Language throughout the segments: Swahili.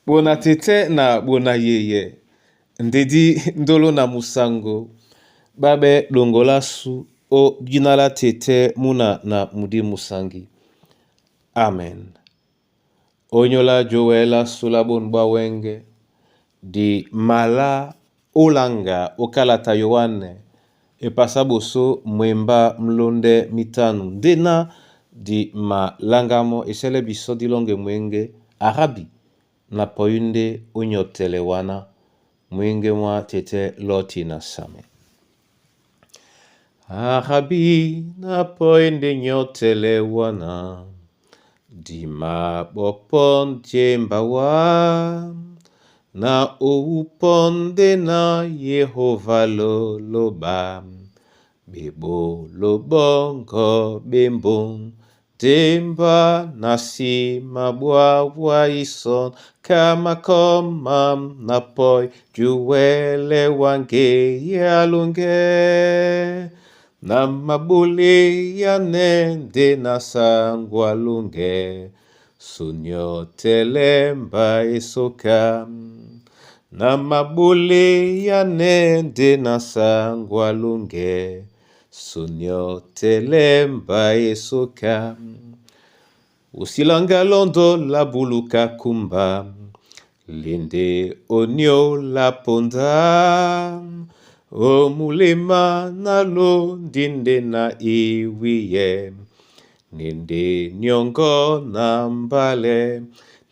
Bona tete na bona yeye. Ndedi ndolo na musango. Babe longola su o jinala tete muna na mudi musangi. Amen. Onyola joela sulabon bawenge. Di mala olanga okalata yowane. E pasaboso mwemba mlonde mitanu. Dena di ma langamo esele biso di longe mwenge arabi. Na poyunde unyotele wana mwenge mwa tete loti na same. Arabi na poyunde nyotele wana dima bopon jembawa na ouponde na Yehova loba bebo lobongo bembong Temba nasi mabwa ison kama komam napoi juwele wange yalunge na mabuli ya nende na sangwa lunge sunyo telemba isoka na mabuli ya nende na sangwa lunge sunyo telemba isoka usilanga londo la buluka kumba linde onyo la ponda o mulema na lo dinde na iwiye ninde nyongo na mbale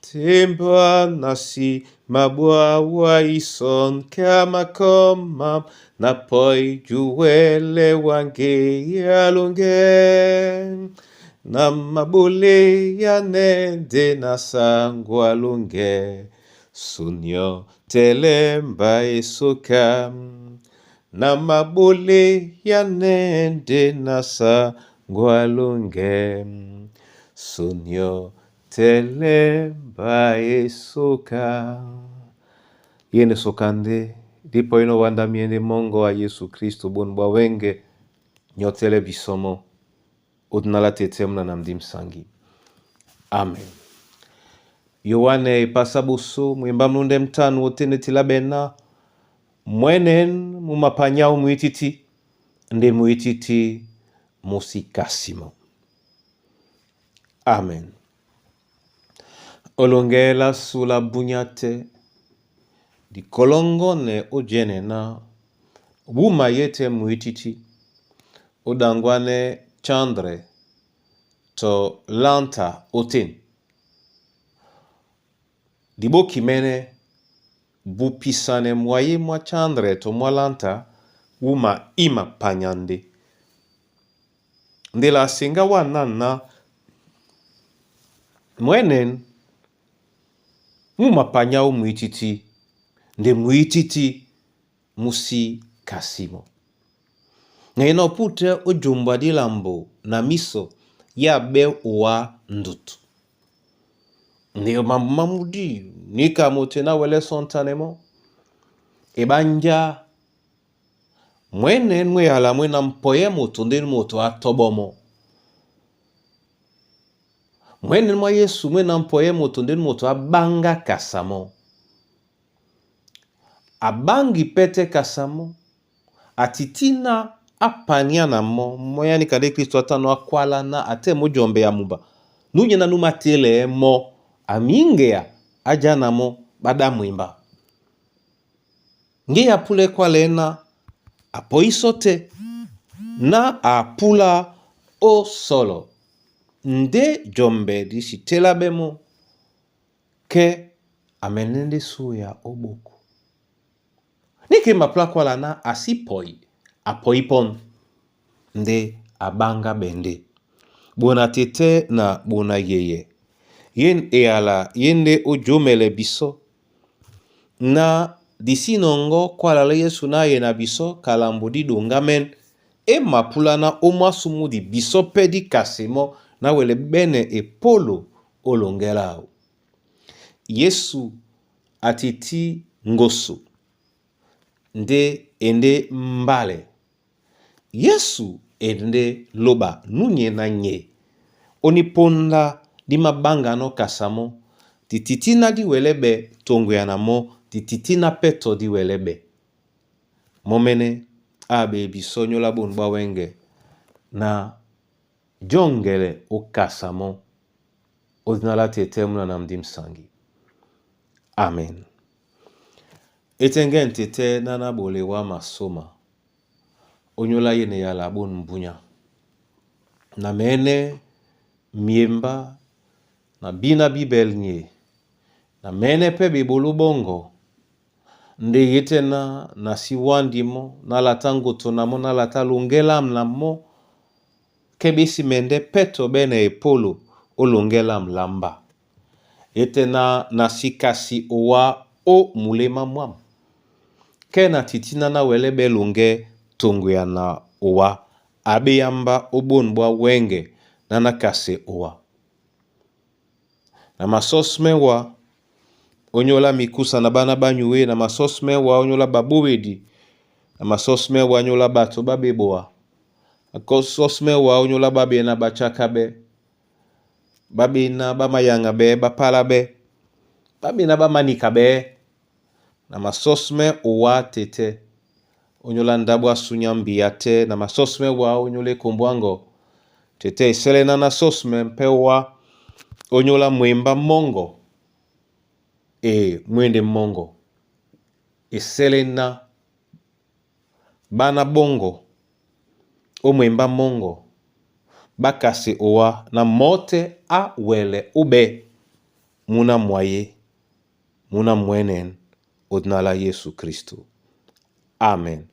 temba nasi mabwa wa ison kama koma na poi juwele wange yalunge na mabule ya nende na sangwa lunge sunyo telemba isoka na mabule ya nende na sangwa lunge sunyo telemba isoka. Yene sokande dipo ino wanda miende mongo wa Yesu Kristo bonbwa wenge nyotele bisomo udnala tetemna na mdimsangi. Amen. Yohane pasabusu mwimba mnunde mtanu otene tilabena mwenen mumapanyao muititi nde muititi musikasimo. Amen. Olongela sula bunyate di kolongone ojene na wuma yete muititi odangwane chandre to lanta oten dibo kimene bupisane mwaye mwa chandre to mwa lanta wuma ima panyande ndela singa wanana mwenen wuma panyao muititi nde muititi musi kasimo ngeno pute ojumba dilambo na miso ya be uwa ndutu ndio mamudi nika motena wele sontanemo ebanja mwene nwe ala mwena mpoye moto ndeni moto atobomo mwene mwa Yesu mwena mpoye moto ndeni moto abanga kasamo abangi pete kasamo atitina apania na moya ni kade Kristo atano akwala na ate mojombe ya muba nunye na numatele mo amingea aja na mo bada mwimba nge apule kwa lena apoisote na apula o solo nde jombe disi tela bemo ke amenende suya oboku nike mapula kwa lana asipoi apoipon nde abanga bende bona tete na bona yeye yen eala yende ojomele biso na disi nongo kwa la Yesu na ye na biso kalambudi dongamen e mapula na omasumu di biso pedi kasemo na wele bene e polo olongelao Yesu atiti ngosu nde ende mbale Yesu ende loba nunye na nye oniponda di mabanga no kasamo tititina di welebe tongwe mo tititina peto di welebe. Momene abe bisonyo la bon wenge na jongele ukasamo odinala tete muna na mdim sangi. Amen. Etengen tete nana bole wa masoma onyola yene ya la bon mbunya na mene miemba na bina bibel nye na mene pe bibulu bongo nde yete na siwandi mo na latango tonamo na latalungela mlamo kebisi mende peto bene epolo olongela mlamba yete na sikasi owa o mulema mwam ke na titina na welebe lunge tongu ya na owa abe yamba obonbwa wenge na nakase owa na masosme wa onyola mikusa na bana banyuwe na masosme wa onyola babowedi na masosme wa onyola bato babeboa akososme wa onyola babe na bachakabe babe na bamayanga be bapala be babe na bamanika be na masosme owa tete onyola ndabwa sunyambia te na masosme wa onyole kombwango tete selena na sosme mpewa onyola mwemba mongo mwende mongo selena bana bongo o mwemba mongo bakase owa na mote a wele ube muna mwaye muna mwenen odnala Yesu Kristo. Amen.